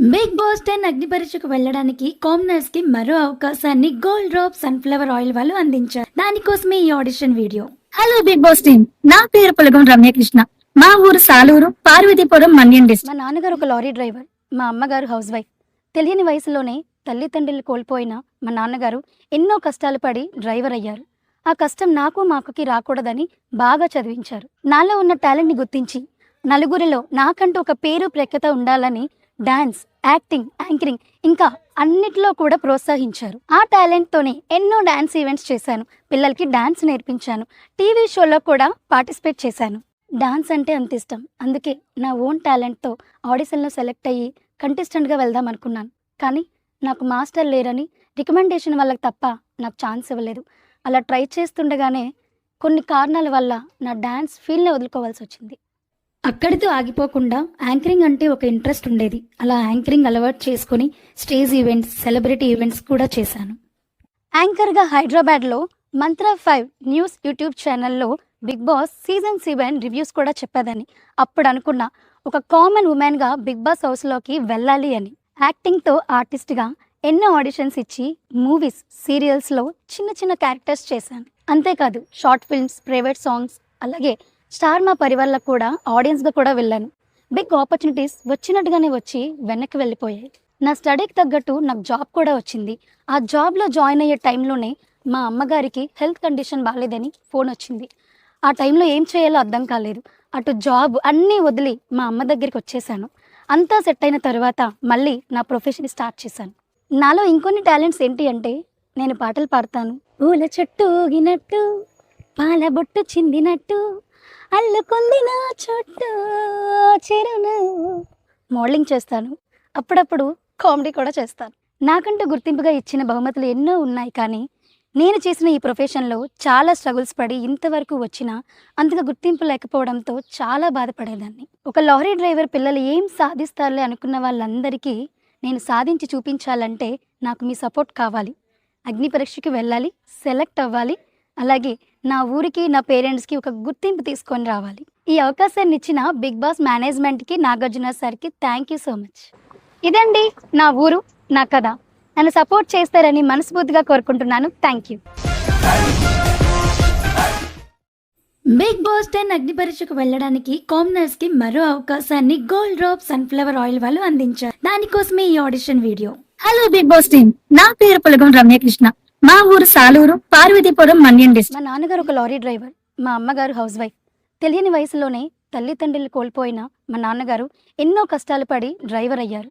Big boss 10 అగ్ని పరీక్షకు వెళ్ళడానికి కామనర్స్ కి మరో అవకాశాన్ని గోల్డ్ డ్రాప్ సన్ఫ్లవర్ ఆయిల్ వాళ్ళు అందించారు. దానికోసమే ఈ audition video. Hello Bigg Boss team, నా పేరు పులగం రమ్యకృష్ణ. మా ఊరు సాలూరు, పార్వతీపురం, మన్యం డిస్ట్రిక్ట్. మా నాన్నగారు ఒక లారీ డ్రైవర్, మా అమ్మగారు హౌస్ వైఫ్. తెలియని వయసులోనే తల్లిదండ్రులు కోల్పోయిన మా నాన్నగారు ఎన్నో కష్టాలు పడి డ్రైవర్ అయ్యారు. ఆ కష్టం నాకు మా అక్కకి రాకూడదని బాగా చదివించారు. నాలో ఉన్న టాలెంట్ని గుర్తించి నలుగురిలో నాకంటూ ఒక పేరు ప్రఖ్యాత ఉండాలని డాన్స్, యాక్టింగ్, యాంకరింగ్ ఇంకా అన్నిటిలో కూడా ప్రోత్సహించారు. ఆ టాలెంట్తోనే ఎన్నో డాన్స్ ఈవెంట్స్ చేశాను. పిల్లలకి డాన్స్ నేర్పించాను. టీవీ షోలో కూడా పార్టిసిపేట్ చేశాను. డాన్స్ అంటే అంత ఇష్టం. అందుకే నా ఓన్ టాలెంట్తో ఆడిషన్లో సెలెక్ట్ అయ్యి కంటెస్టెంట్గా వెళ్దాం అనుకున్నాను. కానీ నాకు మాస్టర్ లేరని రికమెండేషన్ వాళ్ళకి తప్ప నాకు ఛాన్స్ ఇవ్వలేదు. అలా ట్రై చేస్తుండగానే కొన్ని కారణాల వల్ల నా డాన్స్ ఫీల్డ్ని వదులుకోవాల్సి వచ్చింది. అక్కడితో ఆగిపోకుండా యాంకరింగ్ అంటే ఒక ఇంట్రెస్ట్ ఉండేది. అలా యాంకరింగ్ అలవాటు చేసుకుని స్టేజ్ ఈవెంట్స్, సెలబ్రిటీ ఈవెంట్స్ కూడా చేశాను. యాంకర్గా హైదరాబాద్లో మంత్రా 5 న్యూస్ యూట్యూబ్ ఛానల్లో బిగ్ బాస్ సీజన్ 7 రివ్యూస్ కూడా చెప్పేదాన్ని. అప్పుడు అనుకున్నా, ఒక కామన్ ఉమెన్గా బిగ్ బాస్ హౌస్లోకి వెళ్ళాలి అని. యాక్టింగ్తో ఆర్టిస్ట్గా ఎన్నో ఆడిషన్స్ ఇచ్చి మూవీస్, సీరియల్స్లో చిన్న చిన్న క్యారెక్టర్స్ చేశాను. అంతేకాదు షార్ట్ ఫిల్మ్స్, ప్రైవేట్ సాంగ్స్, అలాగే స్టార్ మా పరివార్లో కూడా ఆడియన్స్గా కూడా వెళ్ళాను. బిగ్ ఆపర్చునిటీస్ వచ్చినట్టుగానే వచ్చి వెనక్కి వెళ్ళిపోయాయి. నా స్టడీకి తగ్గట్టు నాకు జాబ్ కూడా వచ్చింది. ఆ జాబ్లో జాయిన్ అయ్యే టైంలోనే మా అమ్మగారికి హెల్త్ కండిషన్ బాగాలేదని ఫోన్ వచ్చింది. ఆ టైంలో ఏం చేయాలో అర్థం కాలేదు. అటు జాబ్ అన్నీ వదిలి మా అమ్మ దగ్గరికి వచ్చేసాను. అంతా సెట్ అయిన తర్వాత మళ్ళీ నా ప్రొఫెషన్ స్టార్ట్ చేశాను. నాలో ఇంకొన్ని టాలెంట్స్ ఏంటి అంటే, నేను పాటలు పాడతాను. పూల చెట్టు ఊగినట్టు, పాల బొట్టు చిందినట్టు, అల్లుకుంది నా చుట్టూ చిరును. మోడలింగ్ చేస్తాను. అప్పుడప్పుడు కామెడీ కూడా చేస్తాను. నాకంటూ గుర్తింపుగా ఇచ్చిన బహుమతులు ఎన్నో ఉన్నాయి. కానీ నేను చేసిన ఈ ప్రొఫెషన్లో చాలా స్ట్రగుల్స్ పడి ఇంతవరకు వచ్చినా అంతగా గుర్తింపు లేకపోవడంతో చాలా బాధపడేదాన్ని. ఒక లారీ డ్రైవర్ పిల్లలు ఏం సాధిస్తారులే అనుకున్న వాళ్ళందరికీ నేను సాధించి చూపించాలంటే నాకు మీ సపోర్ట్ కావాలి. అగ్ని పరీక్షకి వెళ్ళాలి, సెలెక్ట్ అవ్వాలి, అలాగే నా ఊరికి, నా పేరెంట్స్కి ఒక గుర్తింపు తీసుకొని రావాలి. ఈ అవకాశాన్ని ఇచ్చిన బిగ్ బాస్ మేనేజ్మెంట్కి, నాగార్జున సార్కి థ్యాంక్ యూ సో మచ్. ఇదండి నా ఊరు, నా కథ. నన్ను సపోర్ట్ చేస్తారని మనస్ఫూర్తిగా కోరుకుంటున్నాను. Thank you. బిగ్ బాస్ 10 అగ్ని పరీక్షకు వెళ్ళడానికి కామనర్స్ కి మరో అవకాశాన్ని గోల్డ్ డ్రాప్ సన్ఫ్లవర్ ఆయిల్ వాళ్ళు అందించారు. దానికోసమే ఈ audition video. Hello Bigg Boss team, నా పేరు పులగం రమ్యకృష్ణ. మా ఊరు సాలూరు, పార్వతీపురం, మన్యం డిస్ట్రిక్ట్. మా నాన్నగారు ఒక లారీ డ్రైవర్, మా అమ్మగారు హౌస్ వైఫ్. తెలియని వయసులోనే తల్లిదండ్రులు కోల్పోయిన మా నాన్నగారు ఎన్నో కష్టాలు పడి డ్రైవర్ అయ్యారు.